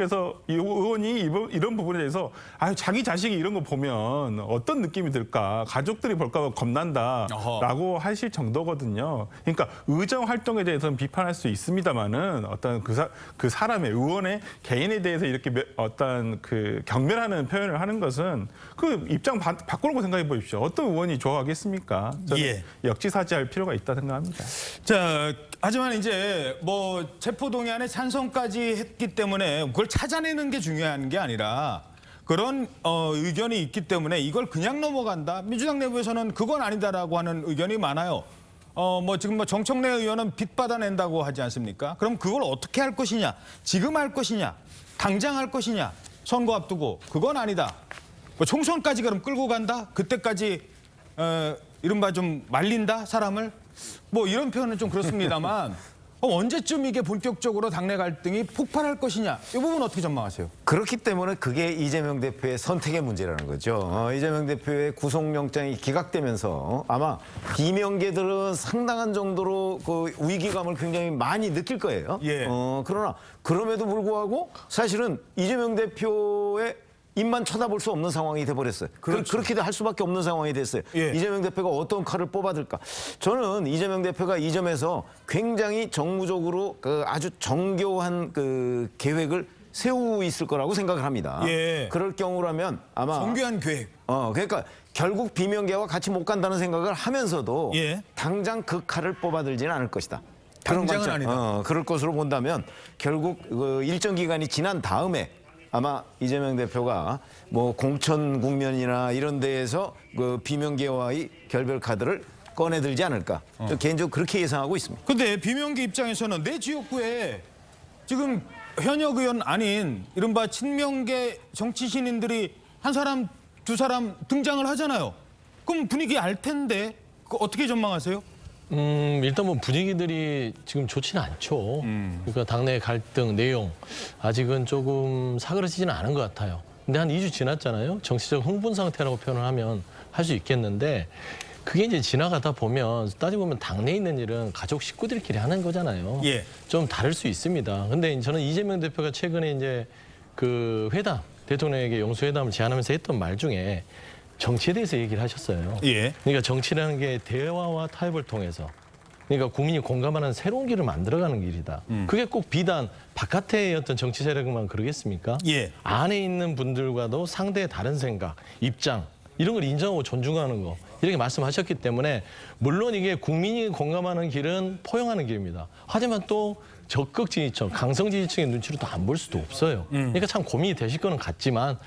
의원이 이런 부분에 대해서 자기 자식이 이런 거 보면 어떤 느낌이 들까? 가족들이 볼까 봐 겁난다라고 하실 정도거든요. 그러니까 의정 활동에 대해서는 비판할 수 있습니다만은 어떤 그 사람의 의원의 개인에 대해서 이렇게 어떤 그 경멸하는 표현을 하는 것은 그 입장 바꾸는 생각해 보십시오. 어떤 의원이 좋아하겠습니까? 저는 역지사지할 필요가 있다 생각합니다. 자, 하지만 이제 뭐 체포동의안에 찬성까지 했기 때문에 그걸 찾아내는 게 중요한 게 아니라 그런 의견이 있기 때문에 이걸 그냥 넘어간다. 민주당 내부에서는 그건 아니다라고 하는 의견이 많아요. 뭐 지금 뭐 정청래 의원은 빚 받아낸다고 하지 않습니까? 그럼 그걸 어떻게 할 것이냐? 지금 할 것이냐? 당장 할 것이냐? 선거 앞두고 그건 아니다. 뭐 총선까지 그럼 끌고 간다? 그때까지 이른바 좀 말린다 사람을? 뭐 이런 표현은 좀 그렇습니다만 언제쯤 이게 본격적으로 당내 갈등이 폭발할 것이냐? 이 부분 어떻게 전망하세요? 그렇기 때문에 그게 이재명 대표의 선택의 문제라는 거죠. 이재명 대표의 구속영장이 기각되면서 아마 비명계들은 상당한 정도로 그 위기감을 굉장히 많이 느낄 거예요. 예. 그러나 그럼에도 불구하고 사실은 이재명 대표의 입만 쳐다볼 수 없는 상황이 돼버렸어요. 그렇죠. 그렇게 할 수밖에 없는 상황이 됐어요. 예. 이재명 대표가 어떤 칼을 뽑아들까? 저는 이재명 대표가 이 점에서 굉장히 정무적으로 그 아주 정교한 그 계획을 세우고 있을 거라고 생각을 합니다. 예. 그럴 경우라면 아마 정교한 계획. 그러니까 결국 비명계와 같이 못 간다는 생각을 하면서도 예. 당장 그 칼을 뽑아들지는 않을 것이다. 당장은 그런 아니다. 그럴 것으로 본다면 결국 그 일정 기간이 지난 다음에 아마 이재명 대표가 뭐 공천 국면이나 이런 데에서 그 비명계와의 결별 카드를 꺼내들지 않을까. 저 개인적으로 그렇게 예상하고 있습니다. 근데 비명계 입장에서는 내 지역구에 지금 현역 의원 아닌 이른바 친명계 정치 신인들이 한 사람, 두 사람 등장을 하잖아요. 그럼 분위기 알 텐데 어떻게 전망하세요? 일단 뭐 분위기들이 지금 좋지는 않죠. 그러니까 당내 갈등 내용 아직은 조금 사그러지지는 않은 것 같아요. 근데 한 2주 지났잖아요. 정치적 흥분 상태라고 표현을 하면 할 수 있겠는데 그게 이제 지나가다 보면 따지고 보면 당내에 있는 일은 가족 식구들끼리 하는 거잖아요. 예. 좀 다를 수 있습니다. 근데 저는 이재명 대표가 최근에 이제 그 회담, 대통령에게 영수회담을 제안하면서 했던 말 중에 정치에 대해서 얘기를 하셨어요. 예. 그러니까 정치라는 게 대화와 타협을 통해서 그러니까 국민이 공감하는 새로운 길을 만들어가는 길이다. 그게 꼭 비단 바깥의 어떤 정치 세력만 그러겠습니까? 예. 안에 있는 분들과도 상대의 다른 생각, 입장 이런 걸 인정하고 존중하는 거 이렇게 말씀하셨기 때문에 물론 이게 국민이 공감하는 길은 포용하는 길입니다. 하지만 또 적극 지지층, 강성 지지층의 눈치로 또 안 볼 수도 없어요. 그러니까 참 고민이 되실 거는 같지만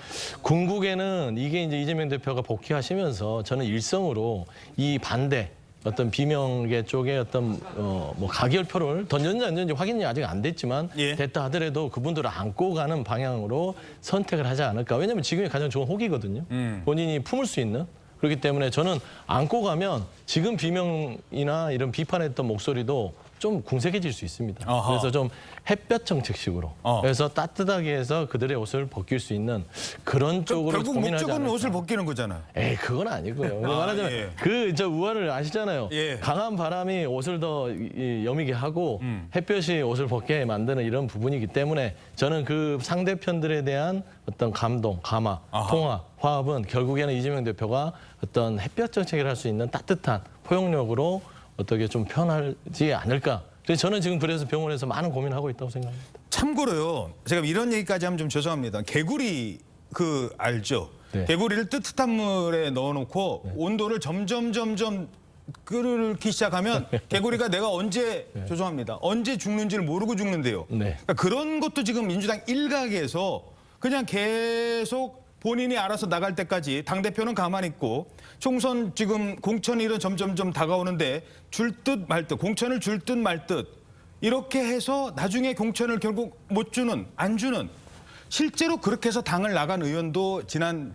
궁극에는 이게 이제 이재명 대표가 복귀하시면서 저는 일성으로 이 반대 어떤 비명계 쪽에 어떤 뭐 가결표를 던졌는지 안 던졌는지 확인이 아직 안 됐지만 예. 됐다 하더라도 그분들을 안고 가는 방향으로 선택을 하지 않을까. 왜냐하면 지금이 가장 좋은 호기거든요. 본인이 품을 수 있는. 그렇기 때문에 저는 안고 가면 지금 비명이나 이런 비판했던 목소리도 좀 궁색해질 수 있습니다. 어허. 그래서 좀 햇볕 정책식으로 그래서 따뜻하게 해서 그들의 옷을 벗길 수 있는 그런 쪽으로 결국 고민하지 목적은 않을까. 옷을 벗기는 거잖아요. 에이, 그건 아니고요. 말하자면 예. 그 우화를 아시잖아요. 예. 강한 바람이 옷을 더 여미게 하고 햇볕이 옷을 벗게 만드는 이런 부분이기 때문에 저는 그 상대편들에 대한 어떤 감동, 감화, 통화, 화합은 결국에는 이재명 대표가 어떤 햇볕 정책을 할 수 있는 따뜻한 포용력으로 어떻게 좀 표현하지 않을까. 그래서 저는 지금 그래서 병원에서 많은 고민을 하고 있다고 생각합니다. 참고로요. 제가 이런 얘기까지 하면 좀 죄송합니다. 개구리 알죠? 네. 개구리를 뜨뜻한 물에 넣어놓고 온도를 점점 끓기 시작하면 개구리가 내가 언제 죄송합니다. 언제 죽는지를 모르고 죽는데요. 네. 그러니까 그런 것도 지금 민주당 일각에서 그냥 계속 본인이 알아서 나갈 때까지 당대표는 가만히 있고 총선 지금 공천이 점점점 다가오는데 줄 듯 말 듯 공천을 줄 듯 말 듯 이렇게 해서 나중에 공천을 결국 못 주는 안 주는 실제로 그렇게 해서 당을 나간 의원도 지난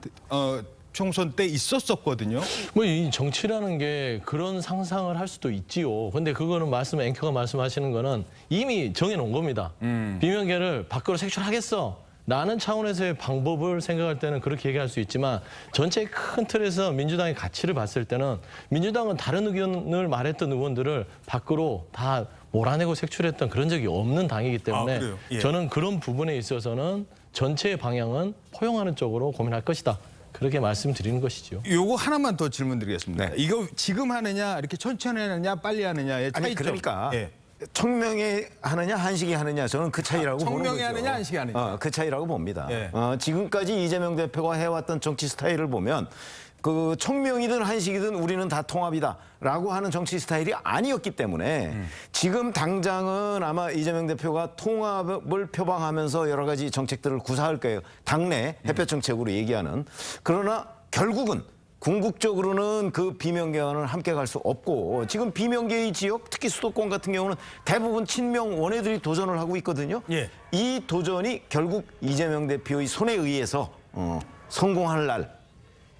총선 때 있었었거든요. 뭐 이 정치라는 게 그런 상상을 할 수도 있지요. 근데 그거는 앵커가 말씀하시는 거는 이미 정해놓은 겁니다. 비명계를 밖으로 색출하겠어. 라는 차원에서의 방법을 생각할 때는 그렇게 얘기할 수 있지만 전체 큰 틀에서 민주당의 가치를 봤을 때는 민주당은 다른 의견을 말했던 의원들을 밖으로 다 몰아내고 색출했던 그런 적이 없는 당이기 때문에 그래요? 예. 저는 그런 부분에 있어서는 전체의 방향은 포용하는 쪽으로 고민할 것이다. 그렇게 말씀드리는 것이죠. 요거 하나만 더 질문드리겠습니다. 네. 이거 지금 하느냐 이렇게 천천히 하느냐 빨리 하느냐의 차이점. 아니 그러니까 예. 청명히 하느냐 한식이 하느냐 저는 그 차이라고 보는 거죠. 청명히 하느냐 한식이 하느냐. 그 차이라고 봅니다. 예. 지금까지 이재명 대표가 해왔던 정치 스타일을 보면 그 청명이든 한식이든 우리는 다 통합이다라고 하는 정치 스타일이 아니었기 때문에 지금 당장은 아마 이재명 대표가 통합을 표방하면서 여러 가지 정책들을 구사할 거예요. 당내 햇볕 정책으로 얘기하는. 그러나 결국은 궁극적으로는 그 비명계와는 함께 갈 수 없고 지금 비명계의 지역 특히 수도권 같은 경우는 대부분 친명 원외들이 도전을 하고 있거든요. 예. 이 도전이 결국 이재명 대표의 손에 의해서 성공할 날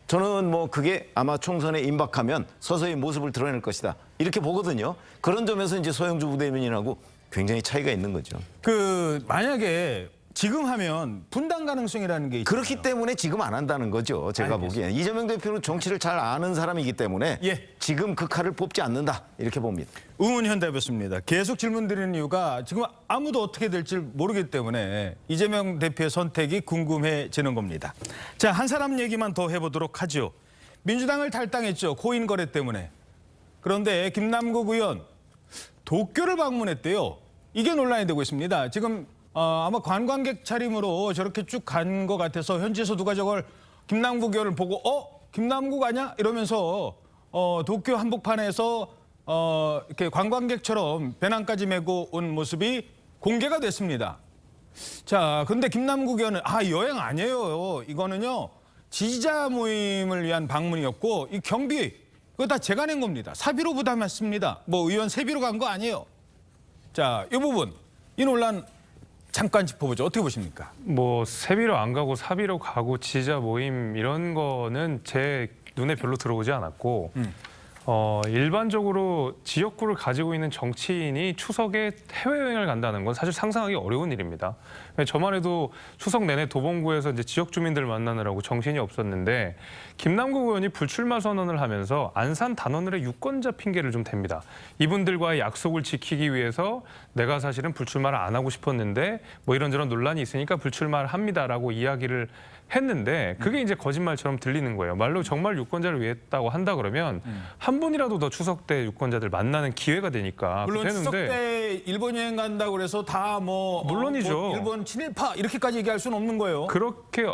저는 뭐 그게 아마 총선에 임박하면 서서히 모습을 드러낼 것이다 이렇게 보거든요. 그런 점에서 이제 소영주 부대변인하고 굉장히 차이가 있는 거죠. 만약에 지금 하면 분당 가능성이라는 게 있잖아요. 그렇기 때문에 지금 안 한다는 거죠. 제가 보기에는. 이재명 대표는 정치를 잘 아는 사람이기 때문에 예. 지금 그 칼을 뽑지 않는다. 이렇게 봅니다. 의문현답이었습니다. 계속 질문 드리는 이유가 지금 아무도 어떻게 될지 모르기 때문에 이재명 대표의 선택이 궁금해지는 겁니다. 자, 한 사람 얘기만 더 해보도록 하죠. 민주당을 탈당했죠. 코인 거래 때문에. 그런데 김남국 의원 도쿄를 방문했대요. 이게 논란이 되고 있습니다. 지금 아마 관광객 차림으로 저렇게 쭉 간 것 같아서 현지에서 누가 저걸 김남국 의원을 보고 김남국 아냐? 이러면서 도쿄 한복판에서 이렇게 관광객처럼 배낭까지 메고 온 모습이 공개가 됐습니다. 자, 그런데 김남국 의원은 여행 아니에요. 이거는요 지지자 모임을 위한 방문이었고 이 경비 그거 다 제가 낸 겁니다. 사비로 부담했습니다. 뭐 의원 세비로 간 거 아니에요. 자, 이 부분 이 논란 잠깐 짚어보죠. 어떻게 보십니까? 뭐 세비로 안 가고 사비로 가고 지지자 모임 이런 거는 제 눈에 별로 들어오지 않았고 일반적으로 지역구를 가지고 있는 정치인이 추석에 해외여행을 간다는 건 사실 상상하기 어려운 일입니다. 저만 해도 추석 내내 도봉구에서 이제 지역 주민들 만나느라고 정신이 없었는데 김남국 의원이 불출마 선언을 하면서 안산 단원을의 유권자 핑계를 좀 댑니다. 이분들과의 약속을 지키기 위해서 내가 사실은 불출마를 안 하고 싶었는데 뭐 이런저런 논란이 있으니까 불출마를 합니다라고 이야기를 했는데 그게 이제 거짓말처럼 들리는 거예요. 말로 정말 유권자를 위했다고 한다 그러면 한 분이라도 더 추석 때 유권자들 만나는 기회가 되니까 물론 되는데 추석 때 일본 여행 간다고 그래서 다 물론이죠. 일본 친일파 이렇게까지 얘기할 수는 없는 거예요. 그렇게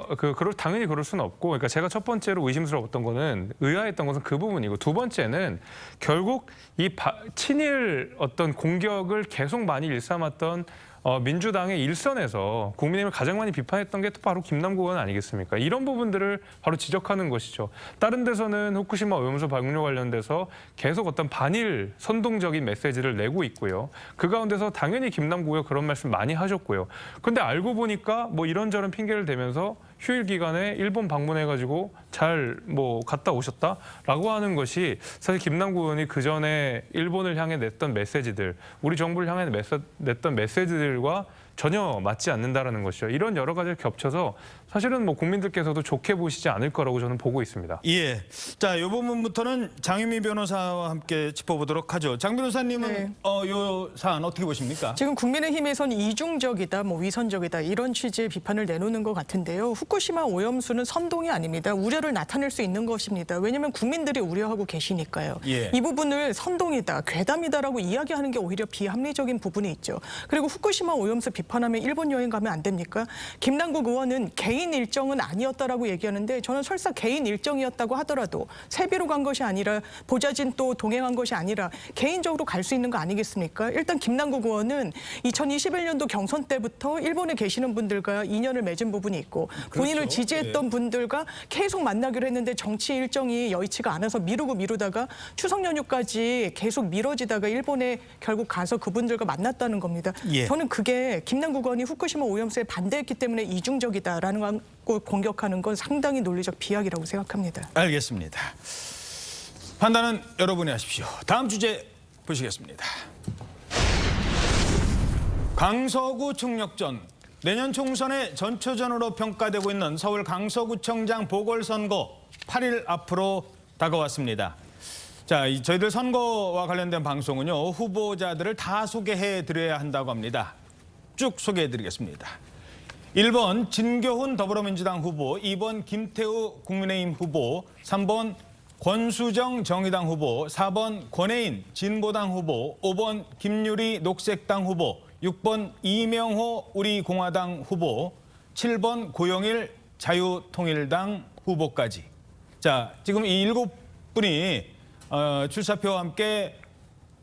당연히 그럴 수는 없고, 그러니까 제가 첫 번째로 의심스러웠던 거는 의아했던 것은 그 부분이고 두 번째는 결국 이 친일 어떤 공격을 계속 많이 일삼았던 민주당의 일선에서 국민의힘을 가장 많이 비판했던 게 바로 김남국 의원 아니겠습니까? 이런 부분들을 바로 지적하는 것이죠. 다른 데서는 후쿠시마 오염수 방류 관련돼서 계속 어떤 반일 선동적인 메시지를 내고 있고요. 그 가운데서 당연히 김남국 의원 그런 말씀 많이 하셨고요. 근데 알고 보니까 뭐 이런저런 핑계를 대면서 휴일 기간에 일본 방문해가지고 잘 뭐 갔다 오셨다라고 하는 것이 사실 김남국 의원이 그 전에 일본을 향해 냈던 메시지들, 우리 정부를 향해 냈던 메시지들과 전혀 맞지 않는다라는 것이죠. 이런 여러 가지를 겹쳐서 사실은 뭐 국민들께서도 좋게 보시지 않을 거라고 저는 보고 있습니다. 예. 자, 이 부분부터는 장유미 변호사와 함께 짚어보도록 하죠. 장 변호사님은 네. 이 사안 어떻게 보십니까? 지금 국민의힘에선 이중적이다, 뭐 위선적이다 이런 취지의 비판을 내놓는 것 같은데요. 후쿠시마 오염수는 선동이 아닙니다. 우려를 나타낼 수 있는 것입니다. 왜냐하면 국민들이 우려하고 계시니까요. 예. 이 부분을 선동이다, 괴담이다라고 이야기하는 게 오히려 비합리적인 부분이 있죠. 그리고 후쿠시마 오염수 비판하면 일본 여행 가면 안 됩니까? 김남국 의원은 개인 일정은 아니었다라고 얘기하는데 저는 설사 개인 일정이었다고 하더라도 세비로 간 것이 아니라 보좌진 또 동행한 것이 아니라 개인적으로 갈 수 있는 거 아니겠습니까? 일단 김남국 의원은 2021년도 경선 때부터 일본에 계시는 분들과 인연을 맺은 부분이 있고 본인을 지지했던 분들과 계속 만나기로 했는데 정치 일정이 여의치가 않아서 미루다가 추석 연휴까지 계속 미뤄지다가 일본에 결국 가서 그분들과 만났다는 겁니다. 예. 저는 그게 김남국 의원이 후쿠시마 오염수에 반대했기 때문에 이중적이다라는 걸 공격하는 건 상당히 논리적 비약이라고 생각합니다. 알겠습니다. 판단은 여러분이 하십시오. 다음 주제 보시겠습니다. 강서구 총력전. 내년 총선의 전초전으로 평가되고 있는 서울 강서구청장 보궐선거 8일 앞으로 다가왔습니다. 자, 저희들 선거와 관련된 방송은요, 후보자들을 다 소개해드려야 한다고 합니다. 쭉 소개해드리겠습니다. 1번 진교훈 더불어민주당 후보, 2번 김태우 국민의힘 후보, 3번 권수정 정의당 후보, 4번 권혜인 진보당 후보, 5번 김유리 녹색당 후보, 6번 이명호 우리공화당 후보, 7번 고영일 자유통일당 후보까지. 자, 지금 이 7분이 출사표와 함께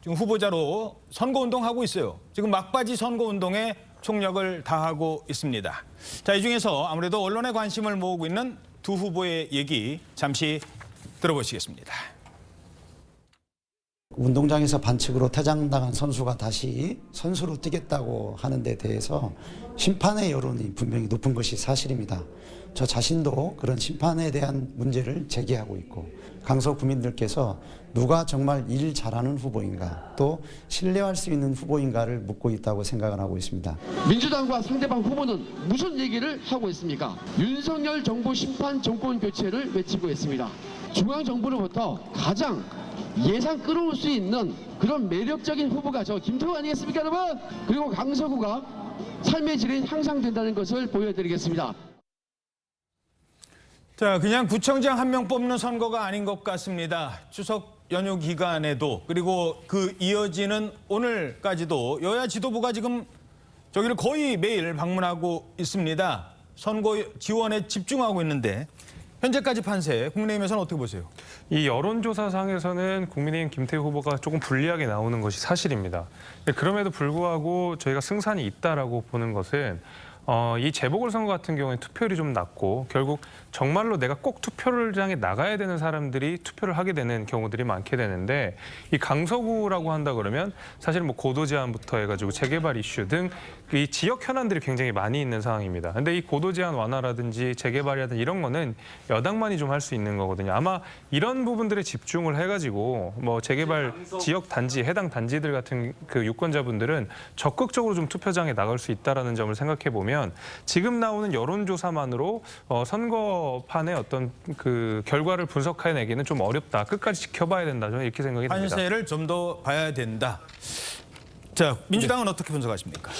지금 후보자로 선거운동하고 있어요. 지금 막바지 선거운동에 총력을 다하고 있습니다. 자, 이 중에서 아무래도 언론의 관심을 모으고 있는 두 후보의 얘기 잠시 들어보시겠습니다. 운동장에서 반칙으로 퇴장당한 선수가 다시 선수로 뛰겠다고 하는 데 대해서 심판의 여론이 분명히 높은 것이 사실입니다. 저 자신도 그런 심판에 대한 문제를 제기하고 있고 강서 구민들께서 누가 정말 일 잘하는 후보인가 또 신뢰할 수 있는 후보인가를 묻고 있다고 생각을 하고 있습니다. 민주당과 상대방 후보는 무슨 얘기를 하고 있습니까? 윤석열 정부 심판 정권 교체를 외치고 있습니다. 중앙정부로부터 가장 예상 끌어올 수 있는 그런 매력적인 후보가 저 김태우 아니겠습니까, 여러분? 그리고 강서구가 삶의 질이 향상된다는 것을 보여드리겠습니다. 자, 그냥 구청장 한 명 뽑는 선거가 아닌 것 같습니다. 추석 연휴 기간에도 그리고 그 이어지는 오늘까지도 여야 지도부가 지금 저기를 거의 매일 방문하고 있습니다. 선거 지원에 집중하고 있는데 현재까지 판세 국민의힘에서는 어떻게 보세요? 이 여론조사상에서는 국민의힘 김태우 후보가 조금 불리하게 나오는 것이 사실입니다. 그럼에도 불구하고 저희가 승산이 있다라고 보는 것은 이 재보궐선거 같은 경우에 투표율이 좀 낮고 결국 정말로 내가 꼭 투표장에 나가야 되는 사람들이 투표를 하게 되는 경우들이 많게 되는데 이 강서구라고 한다 그러면 사실 뭐 고도 제한부터 해가지고 재개발 이슈 등 이 지역 현안들이 굉장히 많이 있는 상황입니다. 근데 이 고도 제한 완화라든지 재개발이라든지 이런 거는 여당만이 좀 할 수 있는 거거든요. 아마 이런 부분들에 집중을 해가지고 뭐 재개발 지역 단지 해당 단지들 같은 그 유권자분들은 적극적으로 좀 투표장에 나갈 수 있다라는 점을 생각해 보면 지금 나오는 여론조사만으로 선거판의 어떤 그 결과를 분석해내기는 좀 어렵다. 끝까지 지켜봐야 된다. 저는 이렇게 생각이 듭니다. 판세를 좀 더 봐야 된다. 자, 민주당은 어떻게 분석하십니까?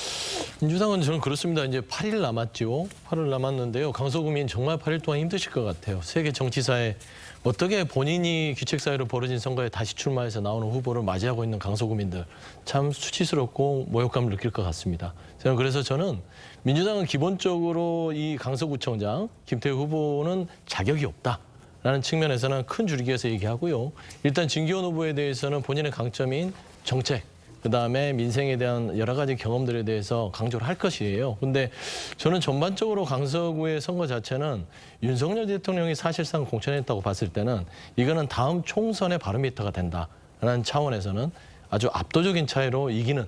민주당은 저는 그렇습니다. 이제 8일 남았죠. 8일 남았는데요. 강서구민 정말 8일 동안 힘드실 것 같아요. 세계 정치사에 어떻게 본인이 규칙사회로 벌어진 선거에 다시 출마해서 나오는 후보를 맞이하고 있는 강서구민들 참 수치스럽고 모욕감을 느낄 것 같습니다. 그래서 저는 민주당은 기본적으로 이 강서구청장 김태우 후보는 자격이 없다라는 측면에서는 큰 줄기에서 얘기하고요. 일단 진기현 후보에 대해서는 본인의 강점인 정책, 그다음에 민생에 대한 여러 가지 경험들에 대해서 강조를 할 것이에요. 근데 저는 전반적으로 강서구의 선거 자체는 윤석열 대통령이 사실상 공천했다고 봤을 때는 이거는 다음 총선의 바로미터가 된다라는 차원에서는 아주 압도적인 차이로 이기는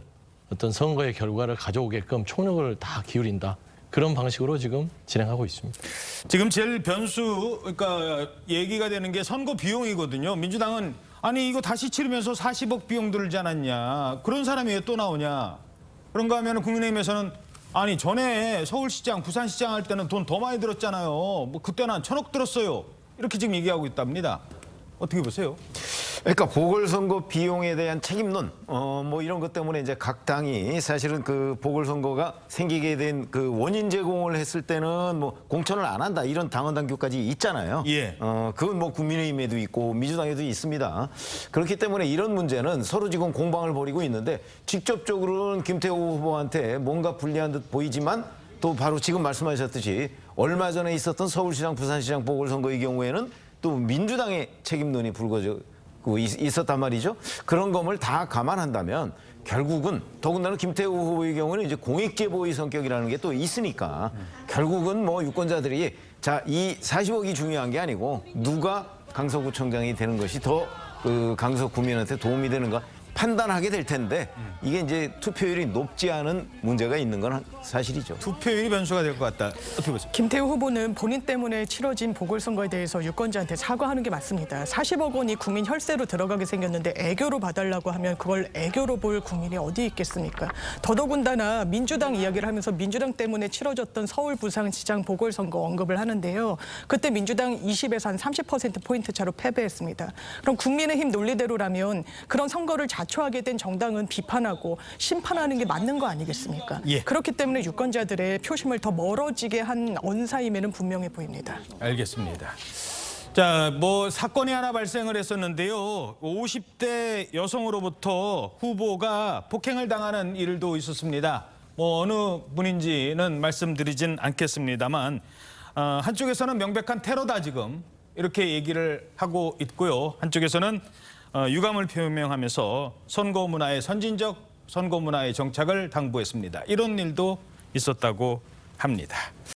어떤 선거의 결과를 가져오게끔 총력을 다 기울인다. 그런 방식으로 지금 진행하고 있습니다. 지금 제일 변수, 그러니까 얘기가 되는 게 선거 비용이거든요. 민주당은 아니 이거 다시 치르면서 40억 비용 들지 않았냐. 그런 사람이 왜 또 나오냐. 그런가 하면 국민의힘에서는 아니 전에 서울시장, 부산시장 할 때는 돈 더 많이 들었잖아요. 뭐 그때는 한 1,000억 들었어요. 이렇게 지금 얘기하고 있답니다. 어떻게 보세요? 그러니까 보궐선거 비용에 대한 책임론, 뭐 이런 것 때문에 이제 각 당이 사실은 그 보궐선거가 생기게 된 그 원인 제공을 했을 때는 뭐 공천을 안 한다 이런 당원 당규까지 있잖아요. 예. 그건 뭐 국민의힘에도 있고 민주당에도 있습니다. 그렇기 때문에 이런 문제는 서로 지금 공방을 벌이고 있는데 직접적으로는 김태호 후보한테 뭔가 불리한 듯 보이지만 또 바로 지금 말씀하셨듯이 얼마 전에 있었던 서울시장, 부산시장 보궐선거의 경우에는 또 민주당의 책임론이 있었단 말이죠. 그런 점을 다 감안한다면 결국은 더군다나 김태우 후보의 경우는 이제 공익제보의 성격이라는 게 또 있으니까 결국은 뭐 유권자들이 자, 이 40억이 중요한 게 아니고 누가 강서구청장이 되는 것이 더 그 강서 구민한테 도움이 되는가 판단하게 될 텐데 이게 이제 투표율이 높지 않은 문제가 있는 건 사실이죠. 투표율이 변수가 될 것 같다. 어떻게 보세요? 김태우 후보는 본인 때문에 치러진 보궐선거에 대해서 유권자한테 사과하는 게 맞습니다. 40억 원이 국민 혈세로 들어가게 생겼는데 애교로 봐달라고 하면 그걸 애교로 볼 국민이 어디 있겠습니까? 더더군다나 민주당 이야기를 하면서 민주당 때문에 치러졌던 서울 부산시장 보궐선거 언급을 하는데요. 그때 민주당 20에서 한 30%포인트 차로 패배했습니다. 그럼 국민의힘 논리대로라면 그런 선거를 자초하게 된 정당은 비판하고 심판하는 게 맞는 거 아니겠습니까? 예. 그렇기 때문에 유권자들의 표심을 더 멀어지게 한 언사임에는 분명해 보입니다. 알겠습니다. 자, 뭐 사건이 하나 발생을 했었는데요. 50대 여성으로부터 후보가 폭행을 당하는 일도 있었습니다. 뭐 어느 분인지는 말씀드리진 않겠습니다만 한쪽에서는 명백한 테러다 지금 이렇게 얘기를 하고 있고요. 한쪽에서는 유감을 표명하면서 선거 문화의 선진적 선거 문화의 정착을 당부했습니다. 이런 일도 있었다고 합니다.